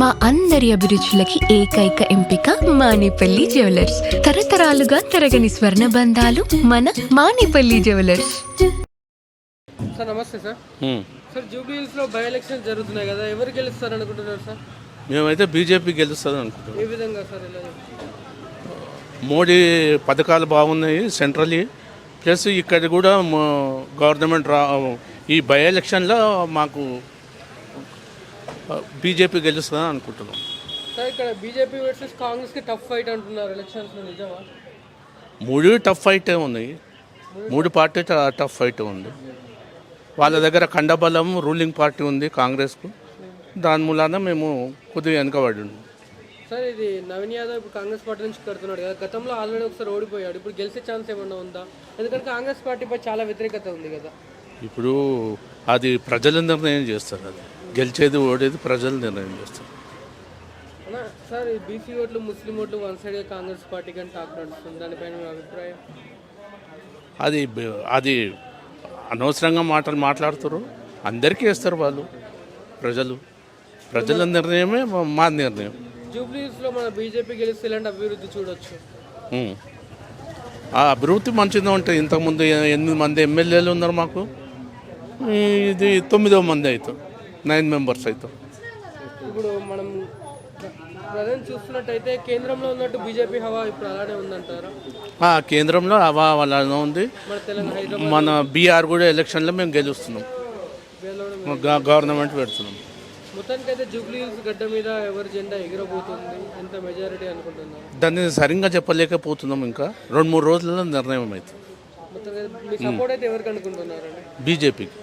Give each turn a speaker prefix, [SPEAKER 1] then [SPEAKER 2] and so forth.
[SPEAKER 1] మా అందరి అభిరుచులకి ఏకైక ఎంపిక మానేపల్లి జ్యువెలర్స్. తరతరాలుగా తరగని స్వర్ణ బంధాలు మన మానేపల్లి జ్యువెలర్స్.
[SPEAKER 2] సార్ నమస్తే సార్. సార్ జూబ్లీ హిల్స్ లో బై ఎలక్షన్ జరుగుతున్నాయి కదా, ఎవరు గెలుస్తారు అనుకుంటున్నారు సార్?
[SPEAKER 3] మేమైతే బీజేపీ గెలుస్తుంది అనుకుంటున్నాం.
[SPEAKER 2] ఏ విధంగా సార్? ఎలా?
[SPEAKER 3] మోడీ పథకాలు బాగున్నాయి సెంట్రల్లీ, ప్లస్ ఇక్కడ కూడా గవర్నమెంట్ ఈ బై ఎలక్షన్లో మాకు బీజేపీ గెలుస్తుందని అనుకుంటున్నాం.
[SPEAKER 2] సార్ ఇక్కడ బీజేపీ వర్సెస్ కాంగ్రెస్ కి టఫ్ ఫైట్ అంటున్నారు ఎలక్షన్స్ లో, నిజమా?
[SPEAKER 3] మూడు టఫ్ ఫైటే ఉన్నాయి, మూడు పార్టీ టఫ్ ఫైట్ ఉంది. వాళ్ళ దగ్గర ఖండబలం రూలింగ్ పార్టీ ఉంది కాంగ్రెస్కు, దాని మూలాన మేము కొద్దిగా వెనకబడి ఉన్నాం.
[SPEAKER 2] సార్ ఇది నవీన్ యాదవ్ ఇప్పుడు కాంగ్రెస్ పార్టీ నుంచి కడుతున్నాడు కదా, గతంలో ఆల్రెడీ ఒకసారి ఓడిపోయాడు, ఇప్పుడు గెలిచే ఛాన్స్ ఏమన్నా ఉందా? ఎందుకంటే కాంగ్రెస్ పార్టీపై చాలా వ్యతిరేకత ఉంది కదా. ఇప్పుడు
[SPEAKER 3] అది ప్రజల నిర్ణయం చేస్తారు, అది గెలిచేది ఓడేది ప్రజలు నిర్ణయం చేస్తారు.
[SPEAKER 2] సార్ ఈ బీసీ ఓట్లు ముస్లిం ఓట్లు వన్ సైడ్గా కాంగ్రెస్ పార్టీకి అని టాక్ నడుస్తుంది, దానిపైన మీ అభిప్రాయం?
[SPEAKER 3] అది అనవసరంగా మాట్లాడుతారు, అందరికీ వేస్తారు వాళ్ళు. ప్రజల నిర్ణయమే మా నిర్ణయం.
[SPEAKER 2] జూబ్లీ హిల్స్లో మన బీజేపీ గెలిస్తే ఇలాంటి అభివృద్ధి చూడొచ్చు.
[SPEAKER 3] ఆ అభివృద్ధి మంచిగా ఉంటుంది. ఇంతకుముందు 8 మంది ఎమ్మెల్యేలు ఉన్నారు మాకు, ఇది 9వ మంది అవుతాం, 9 మెంబర్స్ అవుతాం.
[SPEAKER 2] ఇప్పుడు మనం ప్రజెంట్ చూస్తున్నట్టయితే కేంద్రంలో ఉన్నట్టు బీజేపీ హవా ఇప్పుడు అలానే ఉందంటారా?
[SPEAKER 3] కేంద్రంలో హవా అలానే ఉంది. మన బీఆర్ కూడా ఎలక్షన్లో మేము గెలుస్తున్నాం, గవర్నమెంట్ పెడుతున్నాం.
[SPEAKER 2] మొత్తానికి అయితే జూబ్లీ హిల్స్ గడ్డ మీద ఎవరి జెండా ఎగిరబోతుంది, ఎంత మెజారిటీ అనుకుంటున్నారు?
[SPEAKER 3] దాన్ని సరిగ్గా చెప్పలేకపోతున్నాం, ఇంకా 2-3 రోజులలో నిర్ణయం అవుతుంది.
[SPEAKER 2] మొత్తం మీ సపోర్ట్ అయితే ఎవరికి అనుకుంటున్నారండి?
[SPEAKER 3] బీజేపీకి.